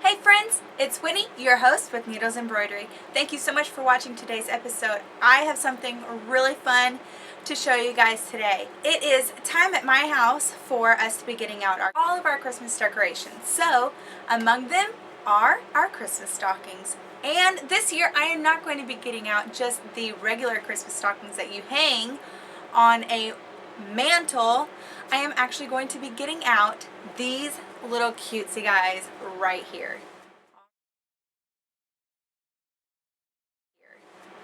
Hey friends, it's Winnie, your host with Needles Embroidery. Thank you so much for watching today's episode. I have something really fun to show you guys today. It is time at my house for us to be getting out all of our Christmas decorations. So, among them are our Christmas stockings. And this year I am not going to be getting out just the regular Christmas stockings that you hang on a mantle. I am actually going to be getting out these little cutesy guys right here.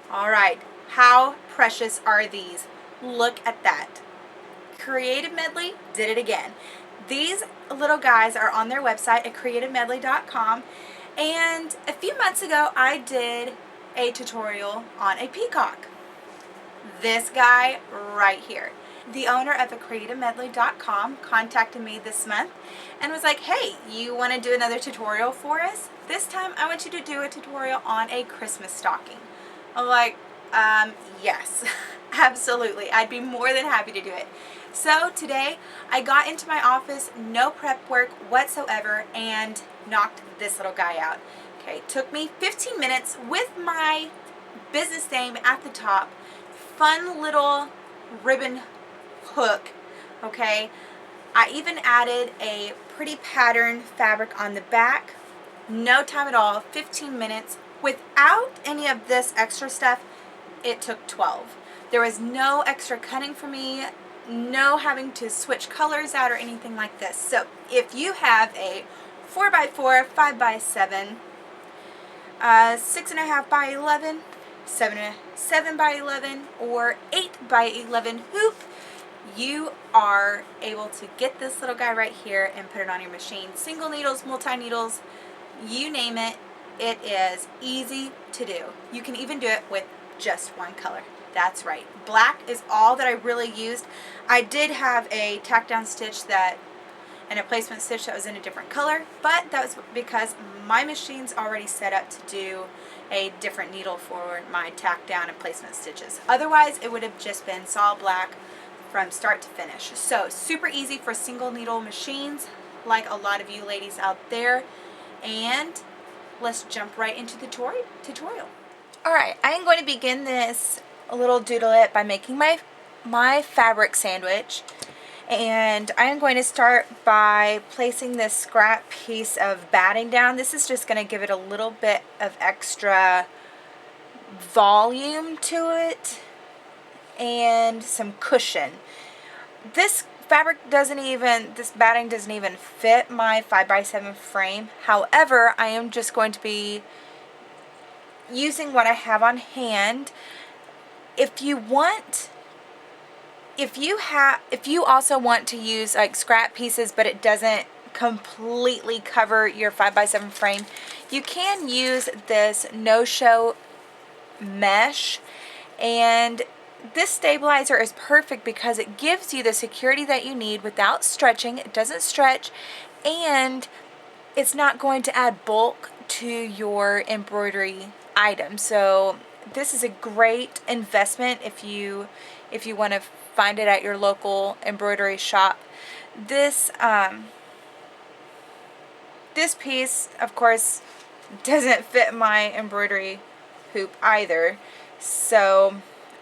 All right, how precious are these? Look at that. Creative Medley did it again. These little guys are on their website at creativemedley.com, and a few months ago I did a tutorial on a peacock. This guy right here. The owner of creativemedley.com contacted me this month and was like, hey, you want to do another tutorial for us? This time I want you to do a tutorial on a Christmas stocking. I'm like, yes, absolutely. I'd be more than happy to do it. So today I got into my office, no prep work whatsoever, and knocked this little guy out. Okay, took me 15 minutes with my business name at the top, fun little ribbon hook, okay? I even added a pretty pattern fabric on the back. No time at all, 15 minutes. Without any of this extra stuff, it took 12. There was no extra cutting for me, no having to switch colors out or anything like this. So if you have a 4x4, 5x7, 6.5 by 11, 7 by 11, or 8 by 11 hoop, you are able to get this little guy right here and put it on your machine. Single needles, multi-needles, you name it, it is easy to do. You can even do it with just one color. That's right. Black is all that I really used. I did have a tack down stitch and a placement stitch that was in a different color, but that was because my machine's already set up to do a different needle for my tack down and placement stitches. Otherwise, it would have just been solid black from start to finish. So super easy for single needle machines like a lot of you ladies out there. And let's jump right into the tutorial. Alright, I am going to begin this little doodle-it by making my fabric sandwich. And I am going to start by placing this scrap piece of batting down. This is just going to give it a little bit of extra volume to it and some cushion. This batting doesn't even fit my 5x7 frame. However, I am just going to be using what I have on hand. If you also want to use like scrap pieces, but it doesn't completely cover your 5x7 frame, you can use this no-show mesh, and this stabilizer is perfect because it gives you the security that you need without stretching. It doesn't stretch, and it's not going to add bulk to your embroidery item. So this is a great investment if you want to find it at your local embroidery shop. This piece, of course, doesn't fit my embroidery hoop either. So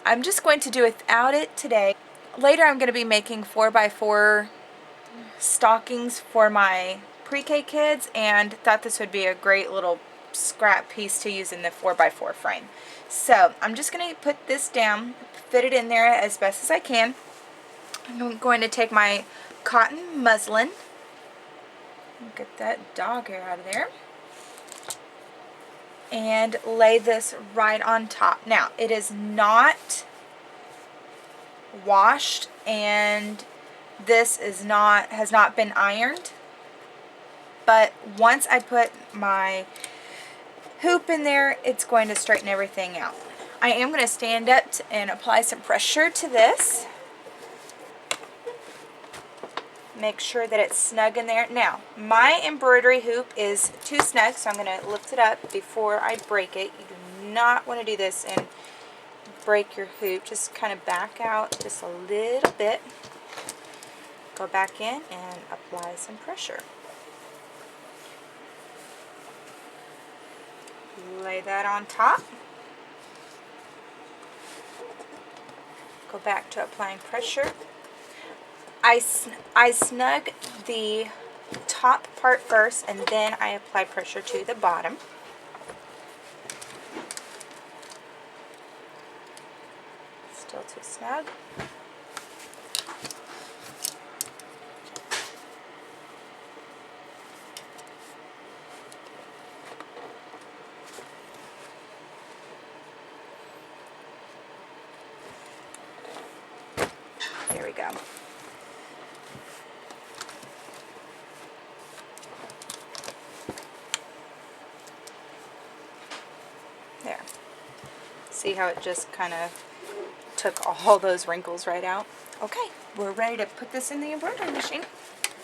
I'm just going to do without it today. Later I'm going to be making 4x4 stockings for my pre-K kids, and thought this would be a great little scrap piece to use in the 4x4 frame. So I'm just going to put this down, fit it in there as best as I can. I'm going to take my cotton muslin, get that dog hair out of there, and lay this right on top. Now, it is not washed, and this has not been ironed, but once I put my hoop in there, it's going to straighten everything out. I am going to stand up and apply some pressure to this. Make sure that it's snug in there. Now, my embroidery hoop is too snug, so I'm going to lift it up before I break it. You do not want to do this and break your hoop. Just kind of back out just a little bit. Go back in and apply some pressure. Lay that on top. Go back to applying pressure. I snug the top part first, and then I apply pressure to the bottom. Still too snug. There we go. There. See how it just kind of took all those wrinkles right out? Okay, we're ready to put this in the embroidery machine.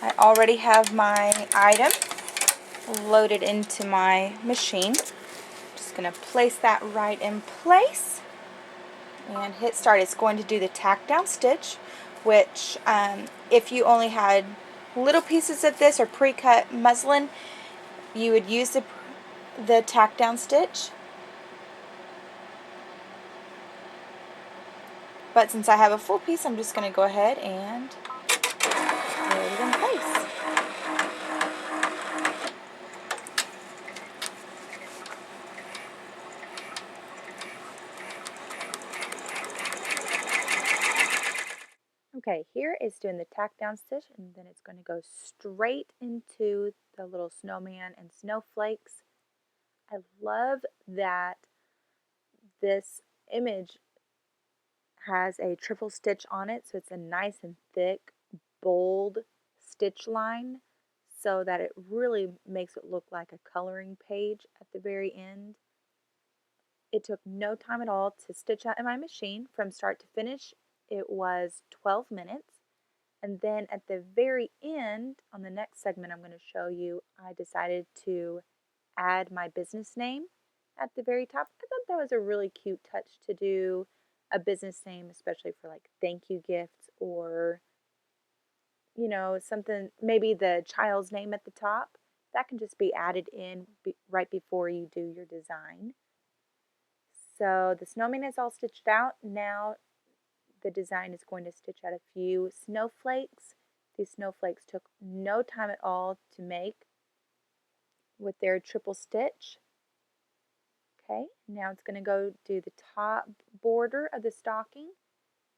I already have my item loaded into my machine. Just going to place that right in place and hit start. It's going to do the tack down stitch, which if you only had little pieces of this or pre-cut muslin, you would use the tack down stitch. But since I have a full piece, I'm just going to go ahead and load it in place. Okay, here is doing the tack down stitch, and then it's going to go straight into the little snowman and snowflakes. I love that this image has a triple stitch on it, so it's a nice and thick, bold stitch line so that it really makes it look like a coloring page at the very end. It took no time at all to stitch out in my machine from start to finish. It was 12 minutes. And then at the very end, on the next segment I'm going to show you, I decided to add my business name at the very top. I thought that was a really cute touch to do a business name, especially for like thank you gifts or, you know, something, maybe the child's name at the top. That can just be added in right before you do your design. So the snowman is all stitched out. Now the design is going to stitch out a few snowflakes. These snowflakes took no time at all to make with their triple stitch. Okay, now it's going to go do the top border of the stocking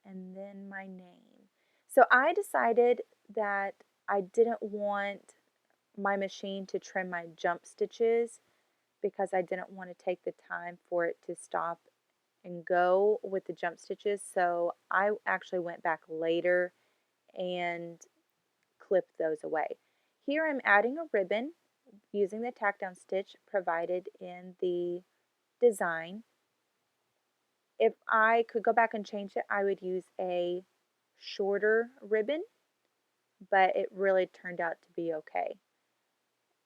and then my name. So I decided that I didn't want my machine to trim my jump stitches because I didn't want to take the time for it to stop and go with the jump stitches. So I actually went back later and clipped those away. Here I'm adding a ribbon using the tack down stitch provided in the design. If I could go back and change it, I would use a shorter ribbon, but it really turned out to be okay.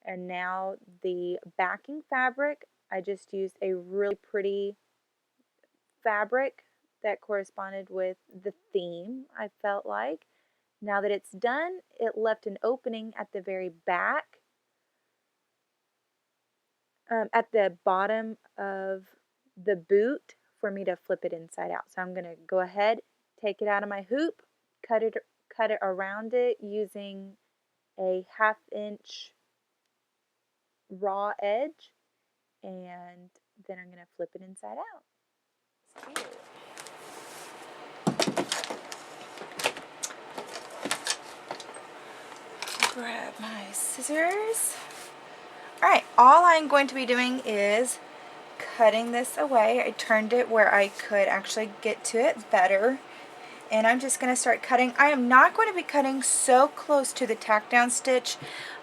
And now the backing fabric, I just used a really pretty fabric that corresponded with the theme, I felt like. Now that it's done, it left an opening at the very back, at the bottom of the boot for me to flip it inside out. So I'm going to go ahead, take it out of my hoop, cut it around it using a 1/2 inch raw edge, and then I'm going to flip it inside out. It's cute. Grab my scissors. Alright, all I'm going to be doing is cutting this away. I turned it where I could actually get to it better. And I'm just going to start cutting. I am not going to be cutting so close to the tack down stitch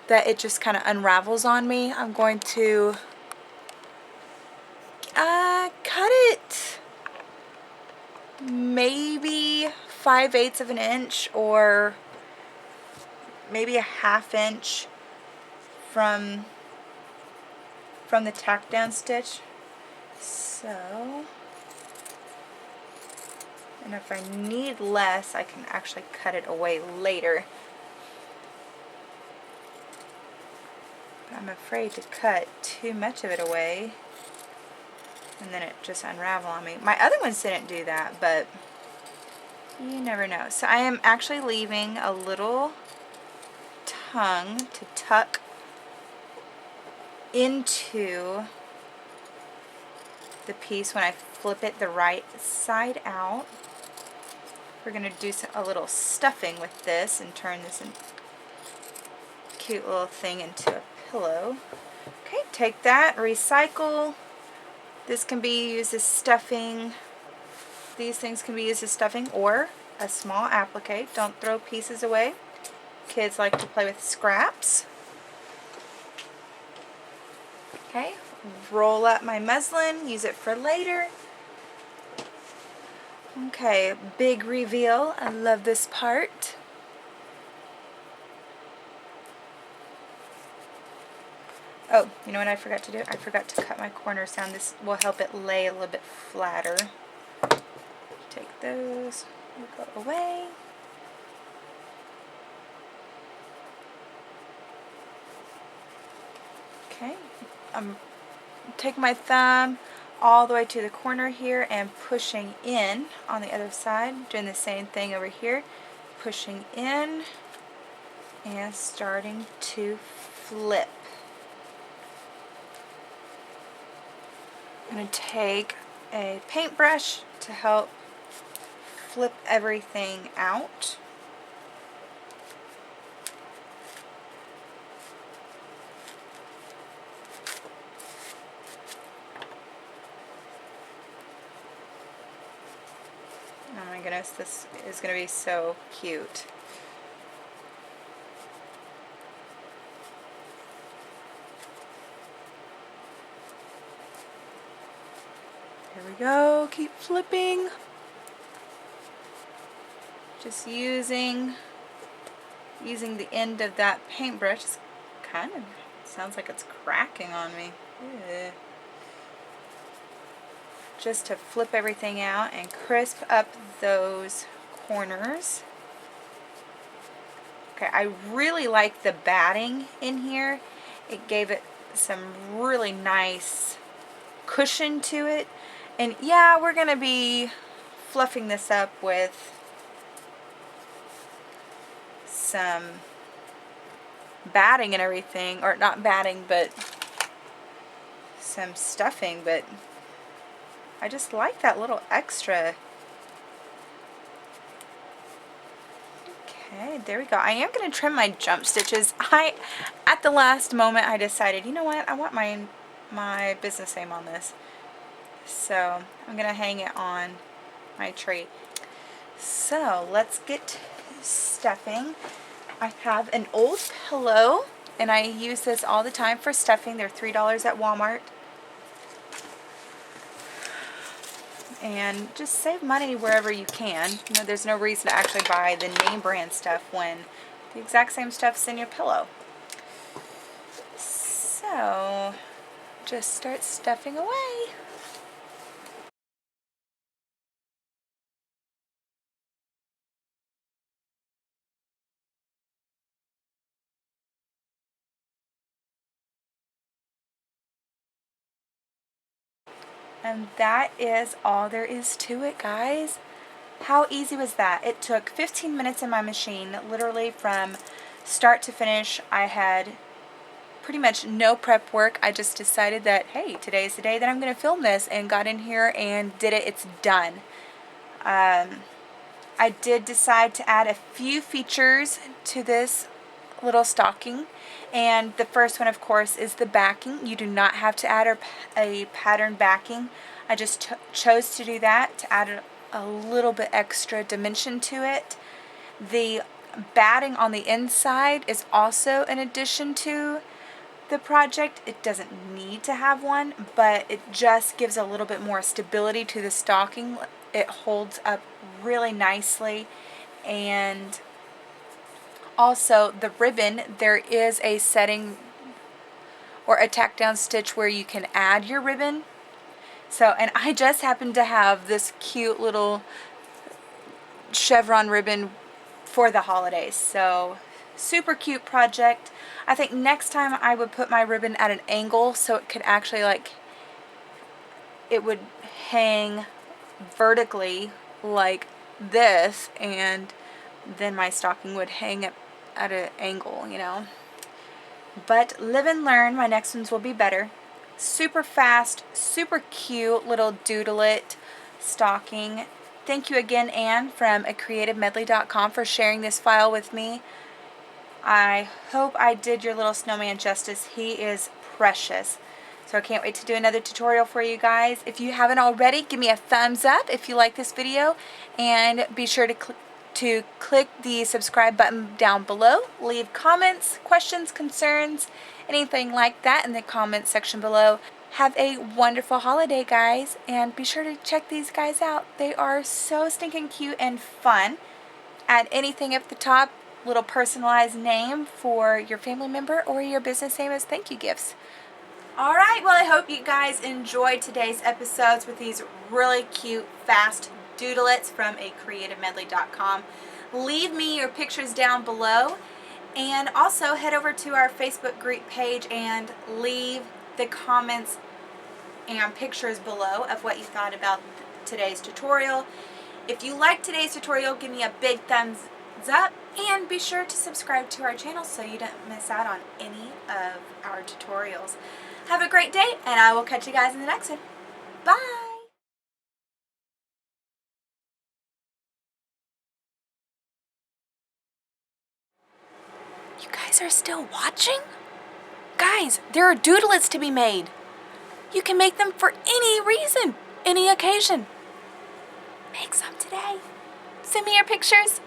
that it just kind of unravels on me. I'm going to cut it maybe 5/8 of an inch or maybe a 1/2 inch from the tack down stitch. So, and if I need less, I can actually cut it away later. But I'm afraid to cut too much of it away and then it just unraveled on me. My other ones didn't do that, but you never know. So I am actually leaving a little tongue to tuck into the piece when I flip it the right side out. We're going to do a little stuffing with this and turn this cute little thing into a pillow. Okay, take that, recycle. This can be used as stuffing. These things can be used as stuffing or a small applique. Don't throw pieces away. Kids like to play with scraps. Okay, roll up my muslin, use it for later. Okay, big reveal. I love this part. Oh, you know what I forgot to do? I forgot to cut my corners down. This will help it lay a little bit flatter. Take those, go away. Okay, I'm taking my thumb all the way to the corner here and pushing in on the other side. Doing the same thing over here. Pushing in and starting to flip. I'm going to take a paintbrush to help flip everything out. Oh my goodness, this is going to be so cute. Here we go, keep flipping. Just using the end of that paintbrush. It's kind of sounds like it's cracking on me. Ugh. Just to flip everything out and crisp up those corners. Okay, I really like the batting in here. It gave it some really nice cushion to it. And yeah, we're going to be fluffing this up with some batting and everything, or not batting, but some stuffing, but I just like that little extra. Okay, there we go. I am going to trim my jump stitches. At the last moment, I decided, you know what, I want my business name on this. So I'm going to hang it on my tree. So let's get stuffing. I have an old pillow, and I use this all the time for stuffing. They're $3 at Walmart. And just save money wherever you can. You know, there's no reason to actually buy the name brand stuff when the exact same stuff's in your pillow. So just start stuffing away. And that is all there is to it, guys. How easy was that? It took 15 minutes in my machine, literally from start to finish. I had pretty much no prep work. I just decided that, hey, today's the day that I'm going to film this, and got in here and did it. It's done. I did decide to add a few features to this little stocking, and the first one, of course, is the backing. You do not have to add a pattern backing. I just chose to do that to add a little bit extra dimension to it. The batting on the inside is also an addition to the project. It doesn't need to have one, but it just gives a little bit more stability to the stocking. It holds up really nicely. And also the ribbon, there is a setting or a tack down stitch where you can add your ribbon. So, and I just happen to have this cute little chevron ribbon for the holidays. So super cute project. I think next time I would put my ribbon at an angle so it could actually like it would hang vertically like this, and then my stocking would hang at an angle, you know. But live and learn. My next ones will be better. Super fast, super cute little doodle-it stocking. Thank you again, Anne from acreativemedley.com, for sharing this file with me. I hope I did your little snowman justice. He is precious. So I can't wait to do another tutorial for you guys. If you haven't already, give me a thumbs up if you like this video, and be sure to click the subscribe button down below. Leave comments, questions, concerns, anything like that in the comments section below. Have a wonderful holiday, guys, and be sure to check these guys out. They are so stinking cute and fun. Add anything at the top, little personalized name for your family member or your business name as thank you gifts. Alright, well, I hope you guys enjoyed today's episodes with these really cute, fast doodle-its from acreativemedley.com. Leave me your pictures down below, and also head over to our Facebook group page and leave the comments and pictures below of what you thought about today's tutorial. If you liked today's tutorial, give me a big thumbs up, and be sure to subscribe to our channel so you don't miss out on any of our tutorials. Have a great day, and I will catch you guys in the next one. Bye! You guys are still watching? Guys, there are doodle-its to be made. You can make them for any reason, any occasion. Make some today. Send me your pictures.